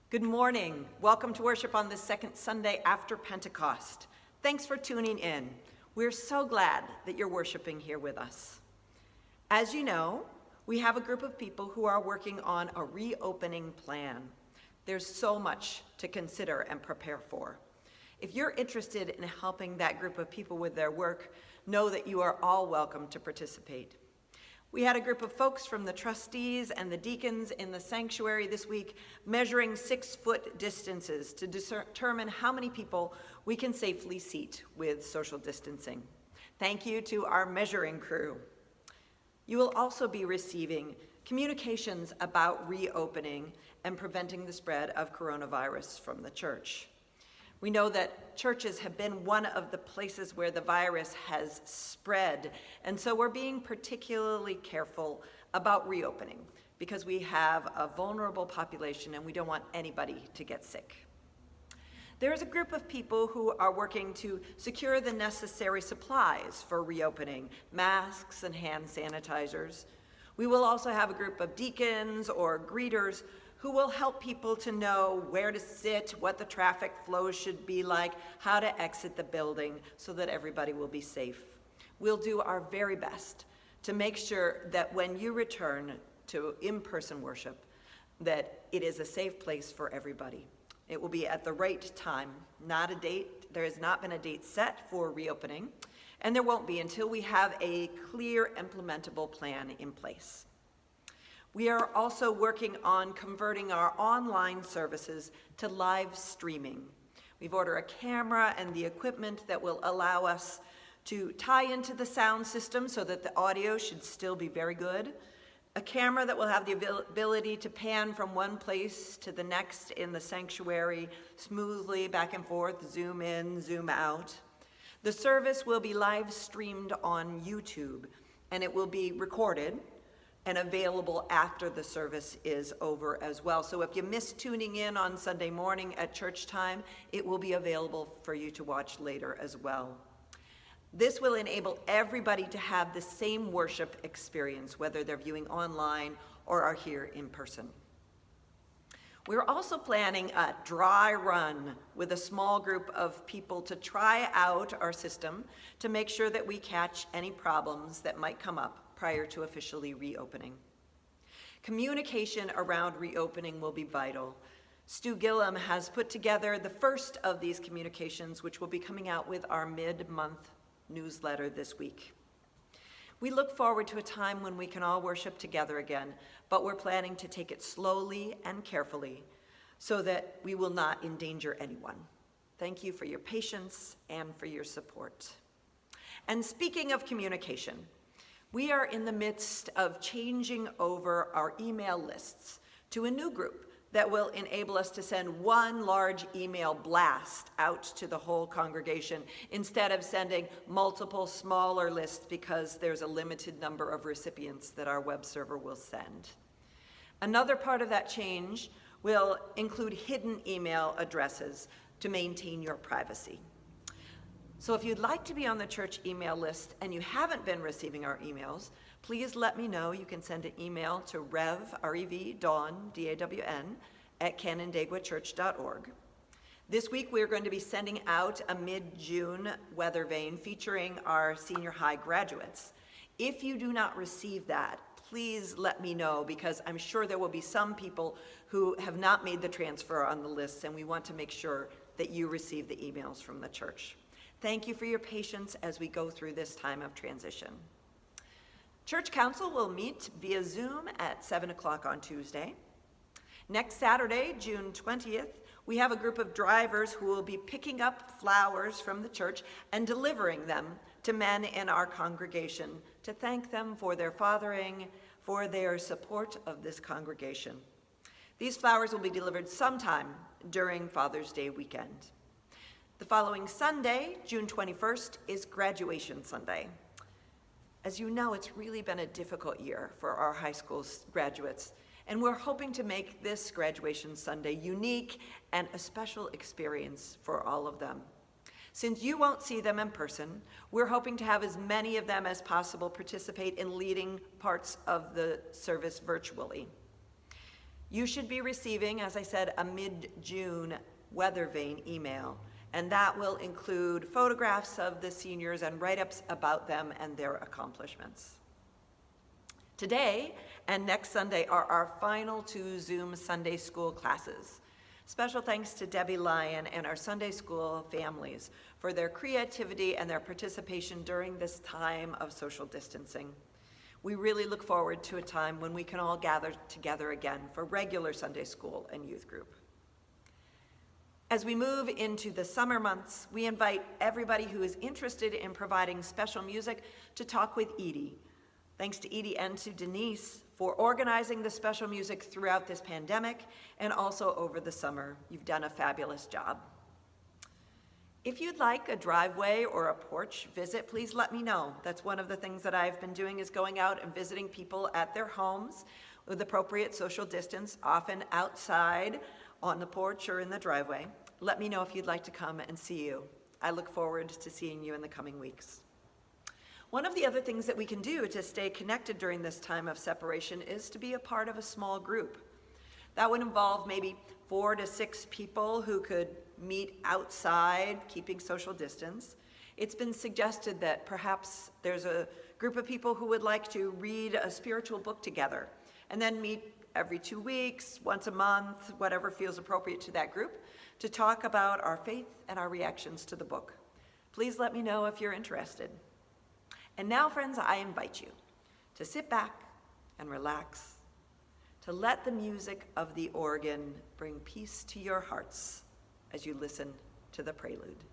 Good morning. Welcome to worship on this second Sunday after Pentecost. Thanks for tuning in. We're so glad that you're worshiping here with us. As you know, we have a group of people who are working on a reopening plan. There's so much to consider and prepare for. If you're interested in helping that group of people with their work, know that you are all welcome to participate. We had a group of folks from the trustees and the deacons in the sanctuary this week measuring 6-foot distances to determine how many people we can safely seat with social distancing. Thank you to our measuring crew. You will also be receiving communications about reopening and preventing the spread of coronavirus from the church. We know that churches have been one of the places where the virus has spread, and so we're being particularly careful about reopening because we have a vulnerable population and we don't want anybody to get sick. There is a group of people who are working to secure the necessary supplies for reopening, masks and hand sanitizers. We will also have a group of deacons or greeters who will help people to know where to sit, what the traffic flow should be like, how to exit the building so that everybody will be safe. We'll do our very best to make sure that when you return to in-person worship, that it is a safe place for everybody. It will be at the right time, not a date. There has not been a date set for reopening, and there won't be until we have a clear implementable plan in place. We are also working on converting our online services to live streaming. We've ordered a camera and the equipment that will allow us to tie into the sound system so that the audio should still be very good. A camera that will have the ability to pan from one place to the next in the sanctuary smoothly back and forth, zoom in, zoom out. The service will be live streamed on YouTube, and it will be recorded and available after the service is over as well. So if you miss tuning in on Sunday morning at church time, it will be available for you to watch later as well. This will enable everybody to have the same worship experience, whether they're viewing online or are here in person. We're also planning a dry run with a small group of people to try out our system to make sure that we catch any problems that might come up prior to officially reopening. Communication around reopening will be vital. Stu Gillum has put together the first of these communications, which will be coming out with our mid-month newsletter this week. We look forward to a time when we can all worship together again, but we're planning to take it slowly and carefully so that we will not endanger anyone. Thank you for your patience and for your support. And speaking of communication, we are in the midst of changing over our email lists to a new group that will enable us to send one large email blast out to the whole congregation instead of sending multiple smaller lists because there's a limited number of recipients that our web server will send. Another part of that change will include hidden email addresses to maintain your privacy. So if you'd like to be on the church email list and you haven't been receiving our emails, please let me know. You can send an email to Dawn, D-A-W-N, at canandaiguachurch.org. This week we're going to be sending out a mid-June weather vane featuring our senior high graduates. If you do not receive that, please let me know because I'm sure there will be some people who have not made the transfer on the list, and we want to make sure that you receive the emails from the church. Thank you for your patience as we go through this time of transition. Church Council will meet via Zoom at 7 o'clock on Tuesday. Next Saturday, June 20th, we have a group of drivers who will be picking up flowers from the church and delivering them to men in our congregation to thank them for their fathering, for their support of this congregation. These flowers will be delivered sometime during Father's Day weekend. The following Sunday, June 21st, is Graduation Sunday. As you know, it's really been a difficult year for our high school graduates, and we're hoping to make this Graduation Sunday unique and a special experience for all of them. Since you won't see them in person, we're hoping to have as many of them as possible participate in leading parts of the service virtually. You should be receiving, as I said, a mid-June weather vane email, and that will include photographs of the seniors and write-ups about them and their accomplishments. Today and next Sunday are our final 2 Zoom Sunday school classes. Special thanks to Debbie Lyon and our Sunday school families for their creativity and their participation during this time of social distancing. We really look forward to a time when we can all gather together again for regular Sunday school and youth group. As we move into the summer months, we invite everybody who is interested in providing special music to talk with Edie. Thanks to Edie and to Denise for organizing the special music throughout this pandemic and also over the summer. You've done a fabulous job. If you'd like a driveway or a porch visit, please let me know. That's one of the things that I've been doing, is going out and visiting people at their homes with appropriate social distance, often outside on the porch or in the driveway. Let me know if you'd like to come and see you. I look forward to seeing you in the coming weeks. One of the other things that we can do to stay connected during this time of separation is to be a part of a small group. That would involve maybe 4 to 6 people who could meet outside, keeping social distance. It's been suggested that perhaps there's a group of people who would like to read a spiritual book together and then meet every 2 weeks, once a month, whatever feels appropriate to that group, to talk about our faith and our reactions to the book. Please let me know if you're interested. And now, friends, I invite you to sit back and relax, to let the music of the organ bring peace to your hearts as you listen to the prelude.